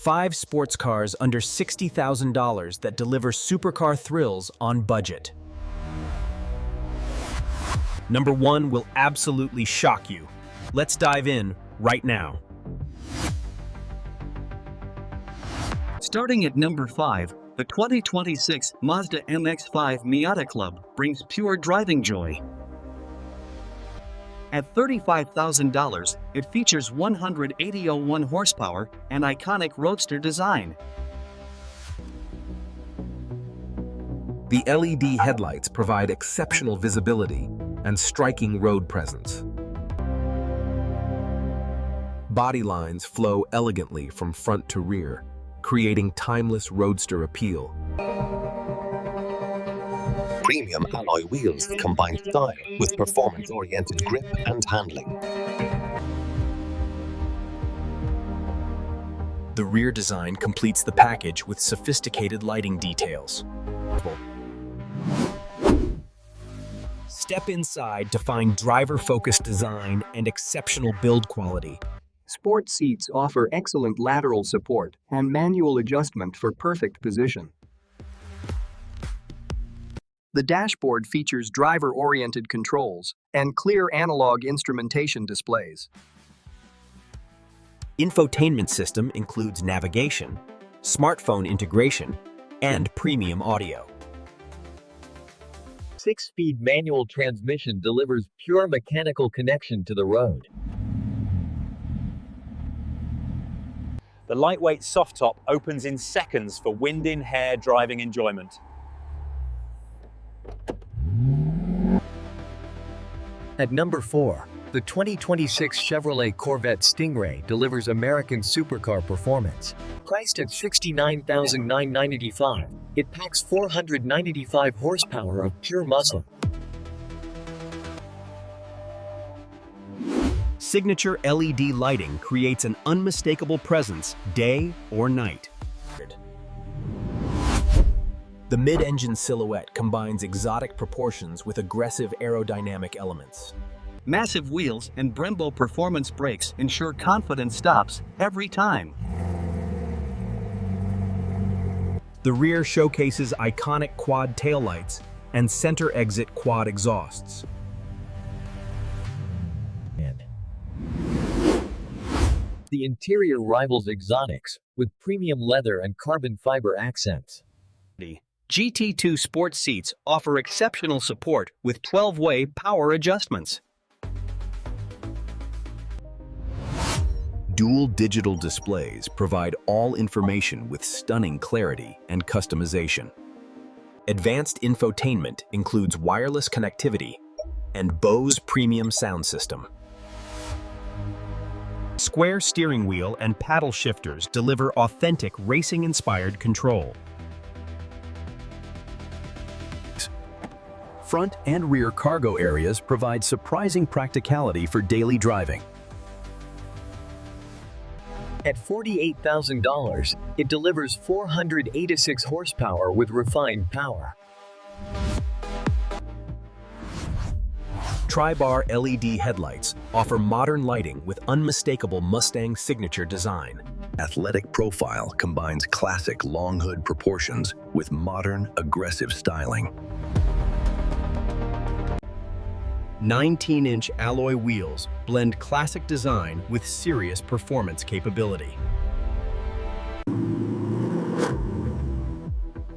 5 sports cars under $60,000 that deliver supercar thrills on budget. Number 1 will absolutely shock you. Let's dive in right now. Starting at number 5, the 2026 Mazda MX-5 Miata Club brings pure driving joy. At $35,000, it features 180 horsepower and iconic roadster design. The LED headlights provide exceptional visibility and striking road presence. Body lines flow elegantly from front to rear, creating timeless roadster appeal. Premium alloy wheels combine style with performance-oriented grip and handling. The rear design completes the package with sophisticated lighting details. Step inside to find driver-focused design and exceptional build quality. Sport seats offer excellent lateral support and manual adjustment for perfect position. The dashboard features driver-oriented controls and clear analog instrumentation displays. Infotainment system includes navigation, smartphone integration, and premium audio. 6-speed manual transmission delivers pure mechanical connection to the road. The lightweight soft top opens in seconds for wind-in-hair driving enjoyment. At number 4, the 2026 Chevrolet Corvette Stingray delivers American supercar performance. Priced at $69,995, it packs 495 horsepower of pure muscle. Signature LED lighting creates an unmistakable presence day or night. The mid-engine silhouette combines exotic proportions with aggressive aerodynamic elements. Massive wheels and Brembo performance brakes ensure confident stops every time. The rear showcases iconic quad taillights and center exit quad exhausts. The interior rivals exotics with premium leather and carbon fiber accents. GT2 sports seats offer exceptional support with 12-way power adjustments. Dual digital displays provide all information with stunning clarity and customization. Advanced infotainment includes wireless connectivity and Bose premium sound system. Square steering wheel and paddle shifters deliver authentic racing-inspired control. Front and rear cargo areas provide surprising practicality for daily driving. At $48,000, it delivers 486 horsepower with refined power. Tri-bar LED headlights offer modern lighting with unmistakable Mustang signature design. Athletic profile combines classic long hood proportions with modern, aggressive styling. 19-inch alloy wheels blend classic design with serious performance capability.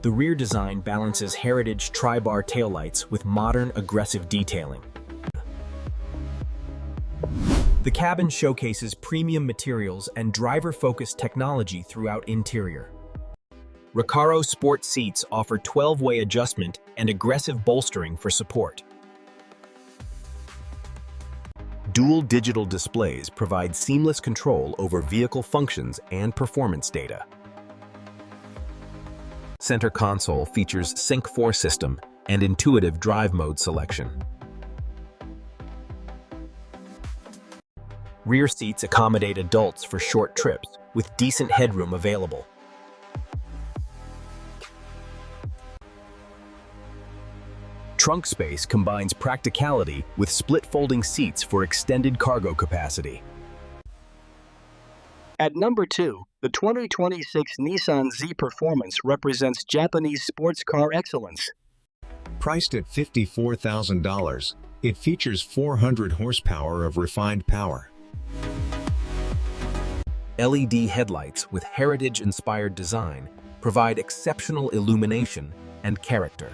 The rear design balances heritage tri-bar taillights with modern, aggressive detailing. The cabin showcases premium materials and driver-focused technology throughout interior. Recaro sport seats offer 12-way adjustment and aggressive bolstering for support. Dual digital displays provide seamless control over vehicle functions and performance data. Center console features Sync 4 system and intuitive drive mode selection. Rear seats accommodate adults for short trips with decent headroom available. Trunk space combines practicality with split-folding seats for extended cargo capacity. At number 2, The 2026 Nissan Z Performance represents Japanese sports car excellence. Priced at $54,000, it features 400 horsepower of refined power. LED headlights with heritage-inspired design provide exceptional illumination and character.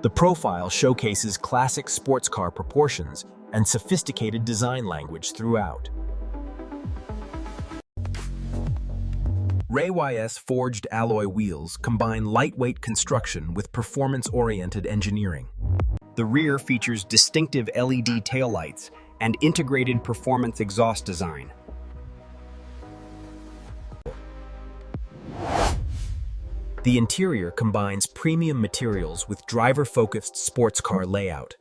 The profile showcases classic sports car proportions and sophisticated design language throughout. RayYS forged alloy wheels combine lightweight construction with performance-oriented engineering. The rear features distinctive LED taillights and integrated performance exhaust design. The interior combines premium materials with driver-focused sports car layout.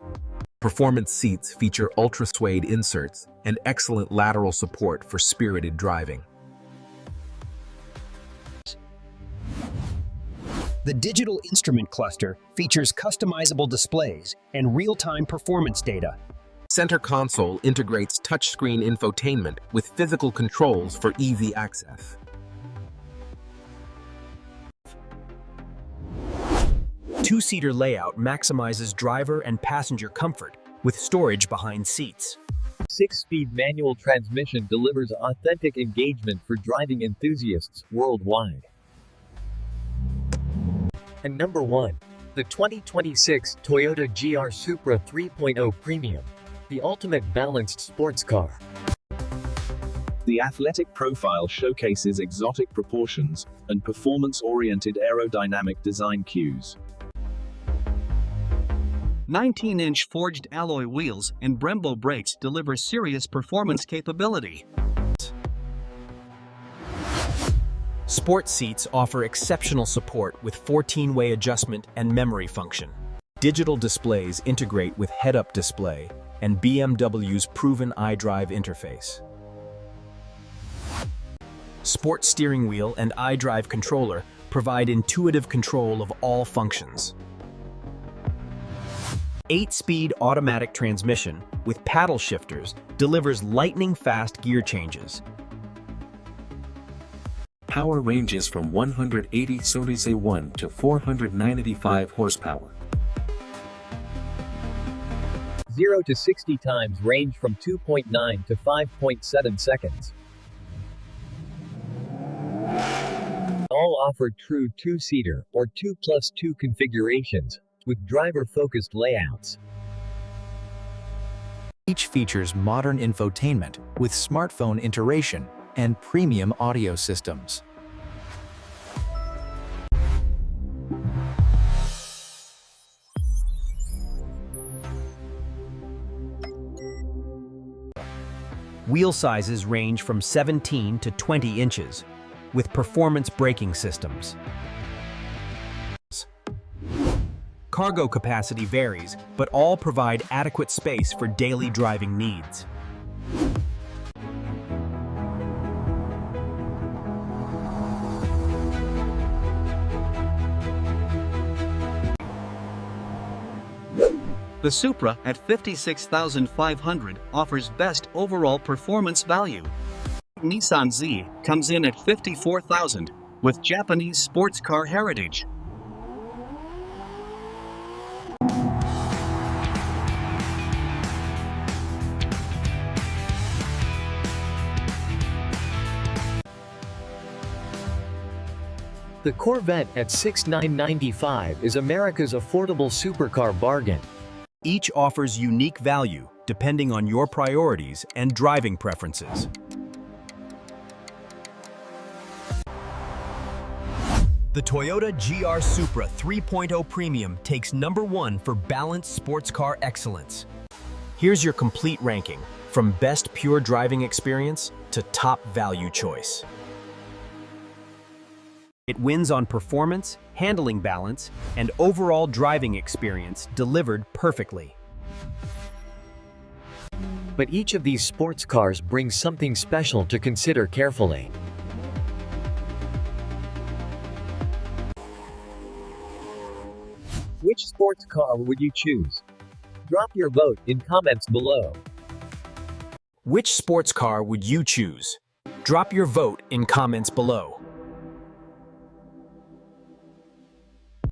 Performance seats feature ultra-suede inserts and excellent lateral support for spirited driving. The digital instrument cluster features customizable displays and real-time performance data. Center console integrates touchscreen infotainment with physical controls for easy access. Two-seater layout maximizes driver and passenger comfort with storage behind seats. 6-speed manual transmission delivers authentic engagement for driving enthusiasts worldwide. And number 1. The 2026 Toyota GR Supra 3.0 Premium, the ultimate balanced sports car. The athletic profile showcases exotic proportions and performance-oriented aerodynamic design cues. 19-inch forged alloy wheels and Brembo brakes deliver serious performance capability. Sport seats offer exceptional support with 14-way adjustment and memory function. Digital displays integrate with head-up display and BMW's proven iDrive interface. Sport steering wheel and iDrive controller provide intuitive control of all functions. 8-speed automatic transmission with paddle shifters delivers lightning-fast gear changes. Power ranges from 180 1 to 495 horsepower. 0 to 60 times range from 2.9 to 5.7 seconds. All offer true two-seater or 2+2 configurations with driver-focused layouts. Each features modern infotainment with smartphone integration and premium audio systems. Wheel sizes range from 17 to 20 inches, with performance braking systems. Cargo capacity varies, but all provide adequate space for daily driving needs. The Supra at $56,500 offers best overall performance value. Nissan Z comes in at $54,000 with Japanese sports car heritage. The Corvette at $69,995 is America's affordable supercar bargain. Each offers unique value depending on your priorities and driving preferences. The Toyota GR Supra 3.0 Premium takes #1 for balanced sports car excellence. Here's your complete ranking, from best pure driving experience to top value choice. It wins on performance, handling balance, and overall driving experience delivered perfectly. But each of these sports cars brings something special to consider carefully. Which sports car would you choose? Drop your vote in comments below. Which sports car would you choose? Drop your vote in comments below.